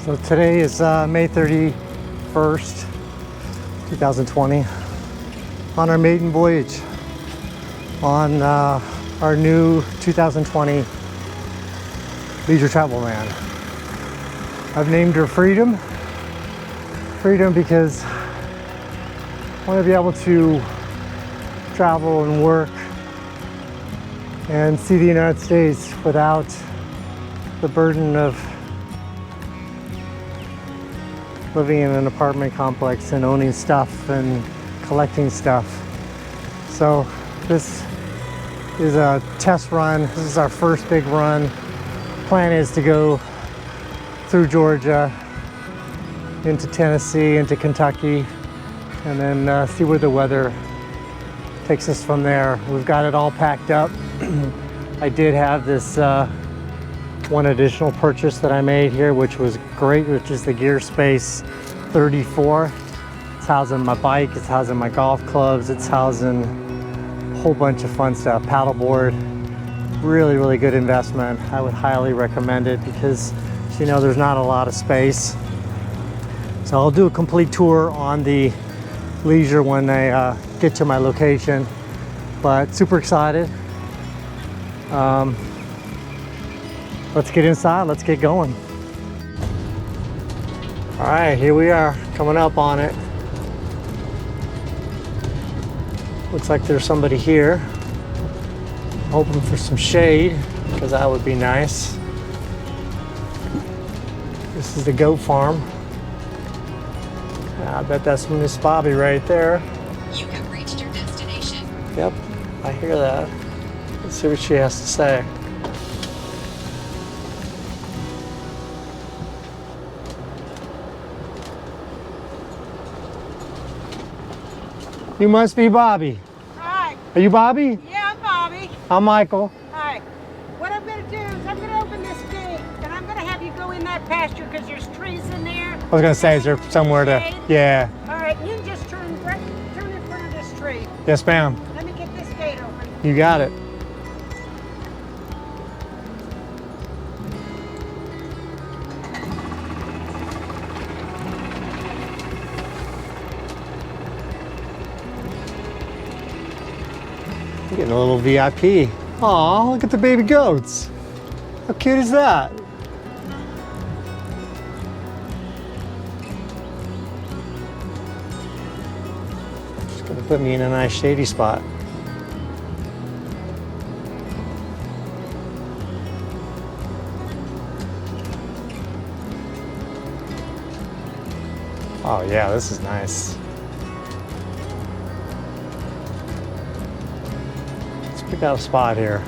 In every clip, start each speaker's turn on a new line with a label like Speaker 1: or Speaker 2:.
Speaker 1: So today is May 31st, 2020, on our maiden voyage on our new 2020 leisure travel van. I've named her Freedom. Freedom because I want to be able to travel and work and see the United States without the burden of living in an apartment complex and owning stuff and collecting stuff. So this is a test run. This is our first big run. Plan is to go through Georgia, into Tennessee, into Kentucky, and then see where the weather takes us from there. We've got it all packed up. I did have this one additional purchase that I made here, which was great, which is the Gear Space 34. It's housing my bike, it's housing my golf clubs, it's housing a whole bunch of fun stuff, paddleboard. Really, really good investment. I would highly recommend it because, you know, there's not a lot of space. So I'll do a complete tour on the Leisure when I get to my location, but super excited. Let's get inside, let's get going. All right, here we are, coming up on it. Looks like there's somebody here. Hoping for some shade, because that would be nice. This is the goat farm. I bet that's Miss Bobby right there.
Speaker 2: You have reached your destination.
Speaker 1: Yep, I hear that. Let's see what she has to say. You must be Bobby.
Speaker 3: Hi.
Speaker 1: Are you Bobby?
Speaker 3: Yeah, I'm Bobby.
Speaker 1: I'm Michael.
Speaker 3: Hi. What I'm going to do is I'm going to open this gate, and I'm going to have you go in that pasture because there's trees in there.
Speaker 1: I was going to say, is there somewhere to... Yeah.
Speaker 3: All right, you can just turn in front of this tree.
Speaker 1: Yes, ma'am.
Speaker 3: Let me get this gate open.
Speaker 1: You got it. You're getting a little VIP. Aw, look at the baby goats. How cute is that? Just gonna put me in a nice shady spot. Oh yeah, this is nice. Let's pick out a spot here.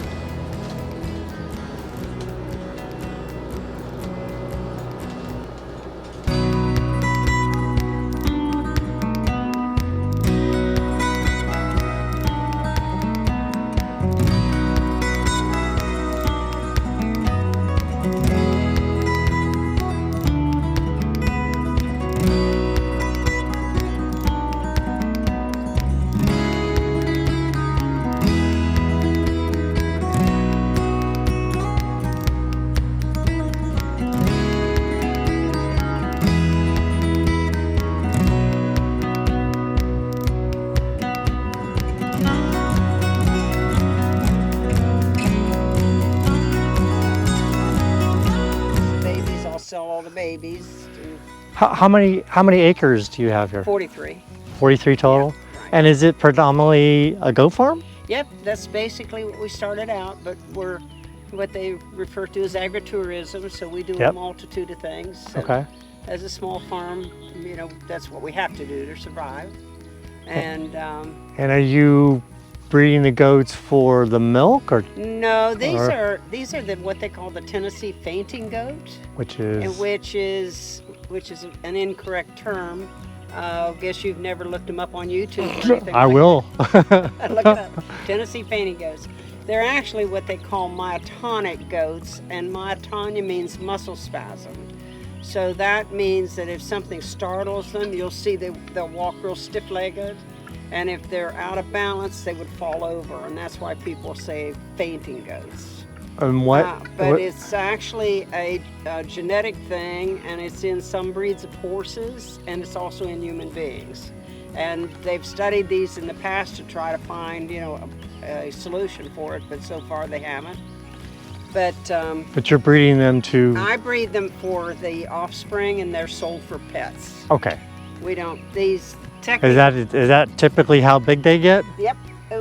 Speaker 3: Sell all the babies.
Speaker 1: How many acres do you have here?
Speaker 3: 43.
Speaker 1: 43 total?
Speaker 3: Yeah, right.
Speaker 1: And is it predominantly a goat farm?
Speaker 3: Yep, that's basically what we started out, but we're what they refer to as agritourism, so we do a multitude of things. So
Speaker 1: Okay.
Speaker 3: as a small farm, you know, that's what we have to do to survive. And
Speaker 1: are you breeding the goats for the milk, or
Speaker 3: no, these are what they call the Tennessee fainting goat,
Speaker 1: which is
Speaker 3: an incorrect term. I guess you've never looked them up on YouTube or anything.
Speaker 1: I will.
Speaker 3: Look it up. Tennessee fainting goats. They're actually what they call myotonic goats, and myotonia means muscle spasm. So that means that if something startles them, you'll see they'll walk real stiff-legged. And if they're out of balance, they would fall over. And that's why people say fainting goats.
Speaker 1: And what?
Speaker 3: But
Speaker 1: what-
Speaker 3: it's actually a genetic thing, and it's in some breeds of horses, and it's also in human beings. And they've studied these in the past to try to find, you know, a solution for it, but so far they haven't.
Speaker 1: But you're breeding them to.
Speaker 3: I breed them for the offspring, and they're sold for pets.
Speaker 1: Okay.
Speaker 3: We don't, these technically.
Speaker 1: Is that typically how big they get?
Speaker 3: Yep.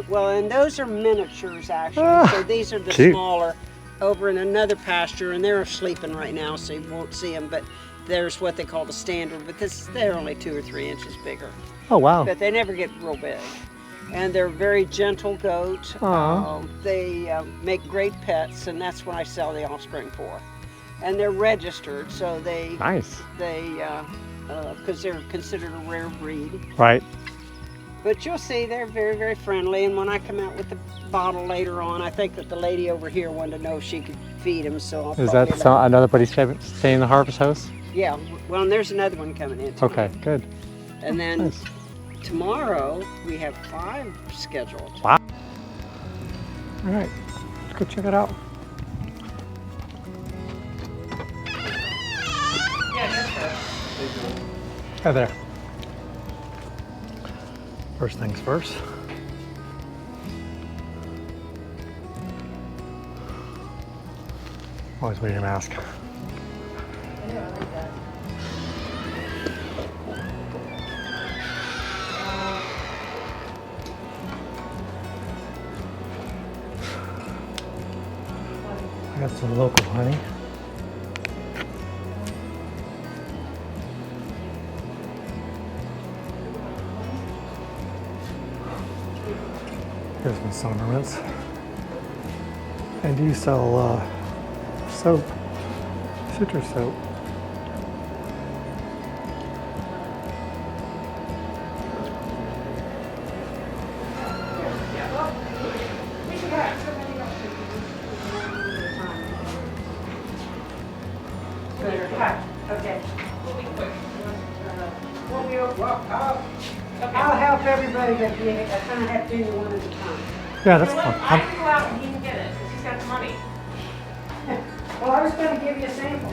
Speaker 3: Well, and those are miniatures actually.
Speaker 1: Ah,
Speaker 3: So these are the
Speaker 1: cute.
Speaker 3: smaller over in another pasture, and they're sleeping right now, so you won't see them. But there's what they call the standard, but they're only 2 or 3 inches bigger.
Speaker 1: Oh wow.
Speaker 3: But they never get real big. And they're very gentle goat.
Speaker 1: Aw.
Speaker 3: They make great pets, and that's what I sell the offspring for. And they're registered, so
Speaker 1: Nice.
Speaker 3: because they're considered a rare breed.
Speaker 1: Right.
Speaker 3: But you'll see they're very, very friendly. And when I come out with the bottle later on, I think that the lady over here wanted to know if she could feed them. So I'll
Speaker 1: Is that
Speaker 3: probably
Speaker 1: another buddy staying in the harvest house?
Speaker 3: Yeah. Well, and there's another one coming in tonight.
Speaker 1: Okay, good.
Speaker 3: And then
Speaker 1: Nice.
Speaker 3: tomorrow we have 5 scheduled.
Speaker 1: Wow. All right, let's go check it out. Hi there. First things first. Always wear your mask. I got some local honey. Here's my summer rinse. I do sell soap, citrus soap.
Speaker 3: Okay. I'll help everybody, but I kind of have to do you one at a time.
Speaker 1: Yeah, that's
Speaker 4: Well,
Speaker 1: fun.
Speaker 4: I can go out and he can get it, because he's got the money.
Speaker 3: Well, I was going to give you a sample.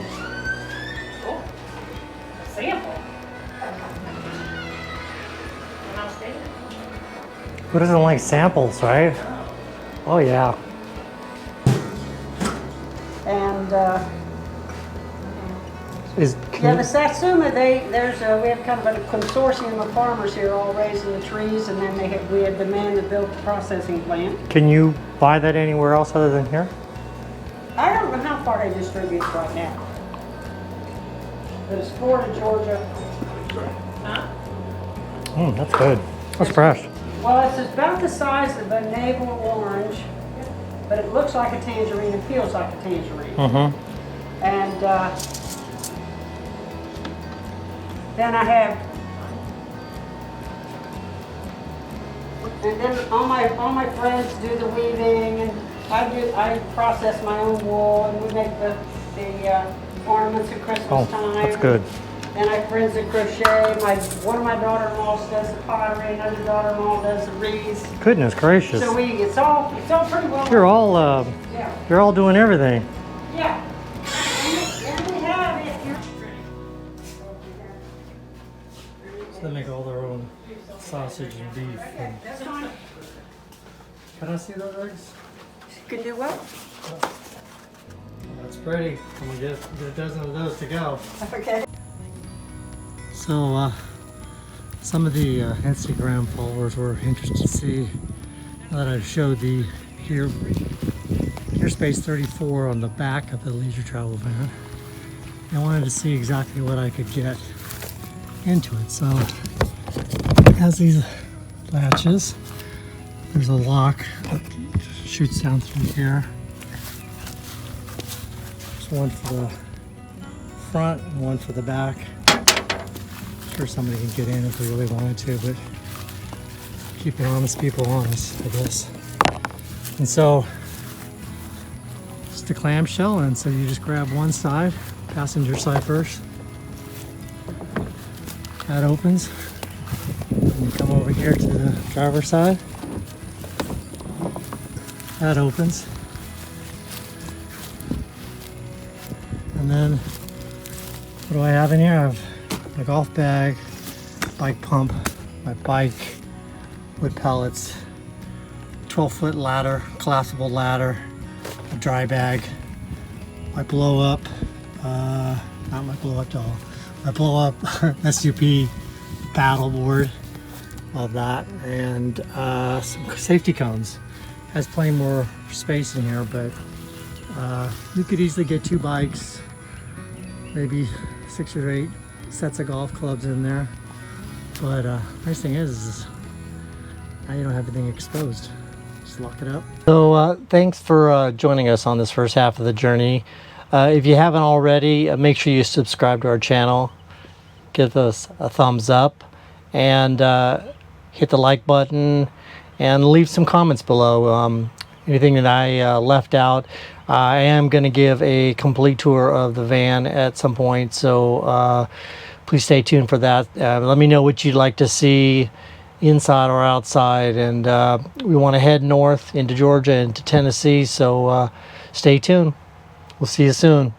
Speaker 4: Oh, a sample. And I'll stay there.
Speaker 1: Who doesn't like samples, right? Oh yeah.
Speaker 3: And
Speaker 1: Can
Speaker 3: the Satsuma, we have kind of a consortium of farmers here all raising the trees, and then we had the man that built the processing plant.
Speaker 1: can you buy that anywhere else other than here?
Speaker 3: I don't know how far they distribute it right now. But it's Florida, Georgia.
Speaker 4: Huh?
Speaker 1: That's good. That's fresh.
Speaker 3: Well, it's about the size of a navel orange, but it looks like a tangerine and feels like a tangerine.
Speaker 1: Mm-hmm.
Speaker 3: And then I have, and then all my friends do the weaving, and I process my own wool, and we make the ornaments at Christmas
Speaker 1: Oh,
Speaker 3: time.
Speaker 1: that's good.
Speaker 3: Then I have friends that crochet. One of my daughter-in-laws does the pottery, another daughter-in-law does the wreaths.
Speaker 1: Goodness gracious.
Speaker 3: So it's all pretty well.
Speaker 1: You're all
Speaker 3: Yeah.
Speaker 1: you're all doing everything.
Speaker 3: Yeah. And we have it.
Speaker 1: So they make all their own sausage and beef.
Speaker 3: That's fine.
Speaker 1: Can I see those eggs?
Speaker 3: You can do what?
Speaker 1: That's pretty. I'm gonna get a dozen of those to go.
Speaker 3: Okay.
Speaker 1: So some of the Instagram followers were interested to see that I showed the Gear Space 34 on the back of the leisure travel van. I wanted to see exactly what I could get into it. So it has these latches. There's a lock that shoots down through here. There's one for the front and one for the back. I'm sure somebody can get in if they really wanted to, but keeping honest people honest, I guess. And so, just a clamshell, and so you just grab one side, passenger side first. That opens. And you come over here to the driver's side. That opens. And then what do I have in here? I have my golf bag, bike pump, my bike, wood pellets, 12-foot ladder, collapsible ladder, a dry bag, my blow up, not my blow up doll, my blow up SUP paddle board, love that, and some safety cones. Has plenty more space in here, but you could easily get 2 bikes, maybe 6 or 8 sets of golf clubs in there. But nice thing is now you don't have everything exposed. Just lock it up. So thanks for joining us on this first half of the journey. If you haven't already, make sure you subscribe to our channel, give us a thumbs up, and hit the like button, and leave some comments below. Anything that I left out. I am going to give a complete tour of the van at some point, so please stay tuned for that. Let me know what you'd like to see inside or outside, and we want to head north into Georgia, into Tennessee, so stay tuned. We'll see you soon.